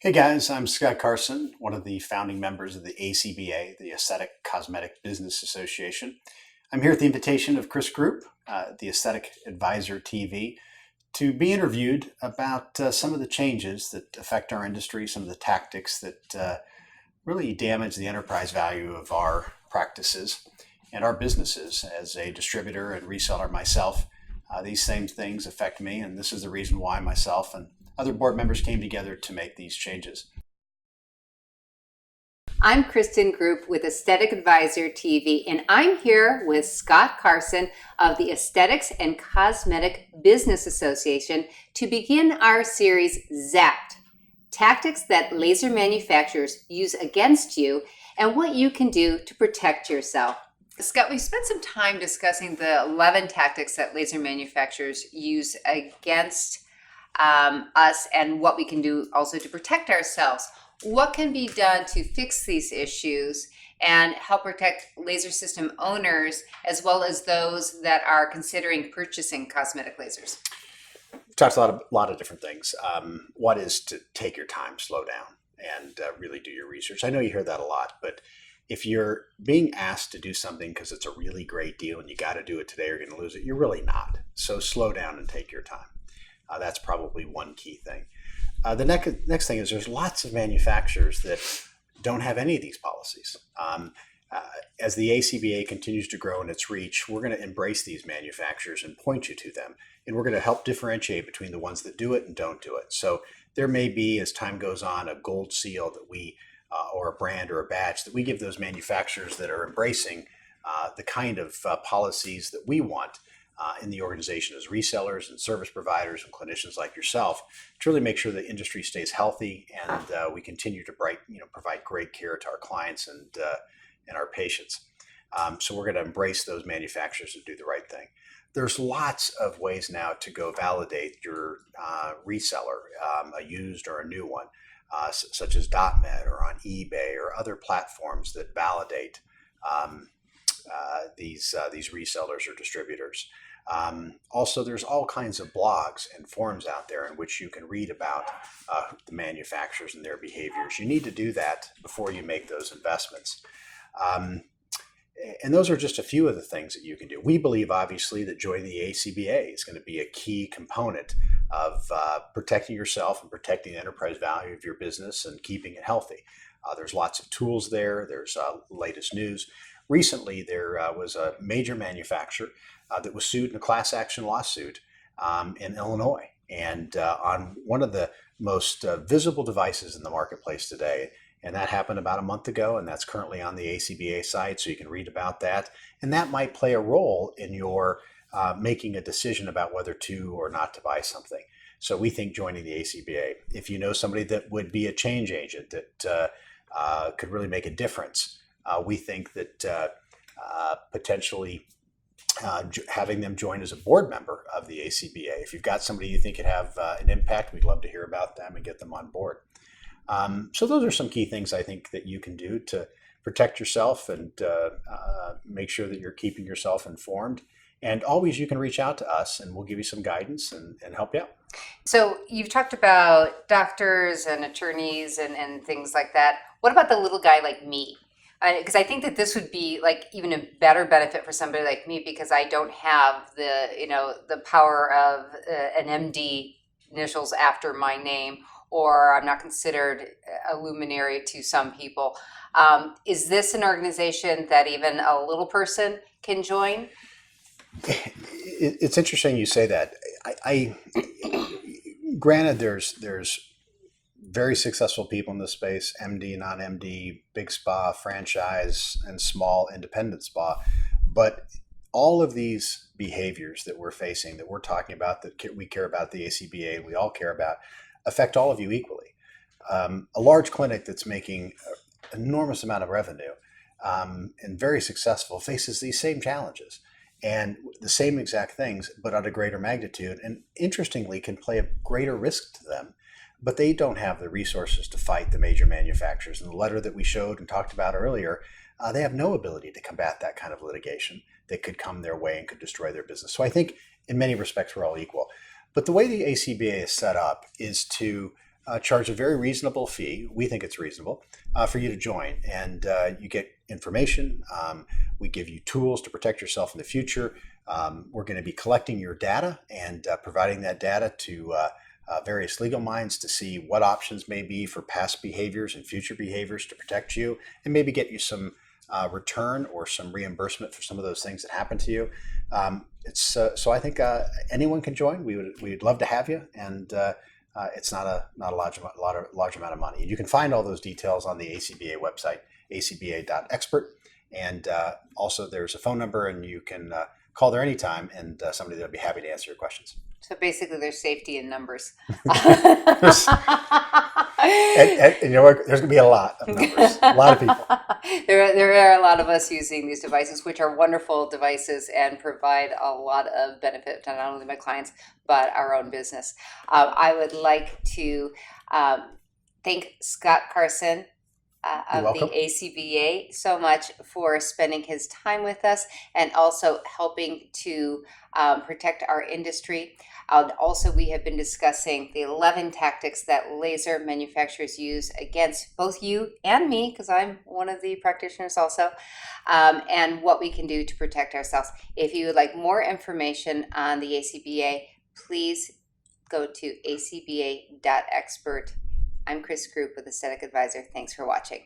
Hey guys, I'm Scott Carson, one of the founding members of the ACBA, the Aesthetic Cosmetic Business Association. I'm here at the invitation of Chris Group, the Aesthetic Advisor TV, to be interviewed about some of the changes that affect our industry, some of the tactics that really damage the enterprise value of our practices and our businesses. As a distributor and reseller myself, these same things affect me, and this is the reason why myself and other board members came together to make these changes. I'm Kristen Group with Aesthetic Advisor TV, and I'm here with Scott Carson of the Aesthetics and Cosmetic Business Association to begin our series, Zapped, Tactics that Laser Manufacturers Use Against You and What You Can Do to Protect Yourself. Scott, we spent some time discussing the 11 tactics that laser manufacturers use against us and what we can do also to protect ourselves. What can be done to fix these issues and help protect laser system owners as well as those that are considering purchasing cosmetic lasers? We've talked a lot of different things. One is to take your time, slow down, and really do your research. I know you hear that a lot, but if you're being asked to do something because it's a really great deal and you got to do it today or you're going to lose it, you're really not. So slow down and take your time. That's probably one key thing. The next thing is there's lots of manufacturers that don't have any of these policies. As the ACBA continues to grow in its reach, we're going to embrace these manufacturers and point you to them. And we're going to help differentiate between the ones that do it and don't do it. So there may be, as time goes on, a gold seal that we, or a brand or a badge that we give those manufacturers that are embracing the kind of policies that we want in the organization as resellers and service providers and clinicians like yourself to really make sure the industry stays healthy and we continue to provide great care to our clients and our patients. So we're going to embrace those manufacturers and do the right thing. There's lots of ways now to go validate your reseller, a used or a new one, such as .net or on eBay or other platforms that validate these resellers or distributors. Also, there's all kinds of blogs and forums out there in which you can read about the manufacturers and their behaviors. You need to do that before you make those investments. And those are just a few of the things that you can do. We believe, obviously, that joining the ACBA is going to be a key component of protecting yourself and protecting the enterprise value of your business and keeping it healthy. There's lots of tools there. There's latest news. Recently, there was a major manufacturer that was sued in a class action lawsuit in Illinois. And on one of the most visible devices in the marketplace today, and that happened about a month ago, and that's currently on the ACBA site, so you can read about that. And that might play a role in your making a decision about whether to or not to buy something. So we think joining the ACBA, if you know somebody that would be a change agent that could really make a difference, we think that potentially having them join as a board member of the ACBA. If you've got somebody you think could have an impact, we'd love to hear about them and get them on board. So those are some key things I think that you can do to protect yourself and make sure that you're keeping yourself informed. And always you can reach out to us and we'll give you some guidance and help you out. So you've talked about doctors and attorneys and things like that. What about the little guy like me? Because I think that this would be like even a better benefit for somebody like me because I don't have the power of an MD initials after my name, or I'm not considered a luminary to some people. Is this an organization that even a little person can join? It's interesting you say that. Granted, there's very successful people in this space, MD, non-MD, big spa, franchise, and small independent spa. But all of these behaviors that we're facing, that we're talking about, that we care about the ACBA, and we all care about, affect all of you equally. A large clinic that's making an enormous amount of revenue and very successful faces these same challenges and the same exact things, but at a greater magnitude, and interestingly can play a greater risk to them. But they don't have the resources to fight the major manufacturers. In the letter that we showed and talked about earlier, they have no ability to combat that kind of litigation that could come their way and could destroy their business. So I think in many respects we're all equal. But the way the ACBA is set up is to charge a very reasonable fee. We think it's reasonable for you to join, and you get information. We give you tools to protect yourself in the future. We're going to be collecting your data and providing that data to various legal minds to see what options may be for past behaviors and future behaviors to protect you, and maybe get you some return or some reimbursement for some of those things that happen to you. So I think anyone can join. We'd love to have you, and it's not a large amount of money. You can find all those details on the ACBA website, acba.expert, and also there's a phone number, and you can call there anytime, and somebody that'll be happy to answer your questions. So basically, there's safety in numbers. And you know what? There's going to be a lot of numbers, a lot of people. There are a lot of us using these devices, which are wonderful devices and provide a lot of benefit to not only my clients, but our own business. I would like to thank Scott Carson of the ACBA so much for spending his time with us and also helping to protect our industry. Also, we have been discussing the 11 tactics that laser manufacturers use against both you and me, because I'm one of the practitioners also, and what we can do to protect ourselves. If you would like more information on the ACBA, please go to acba.expert. I'm Chris Group with Aesthetic Advisor. Thanks for watching.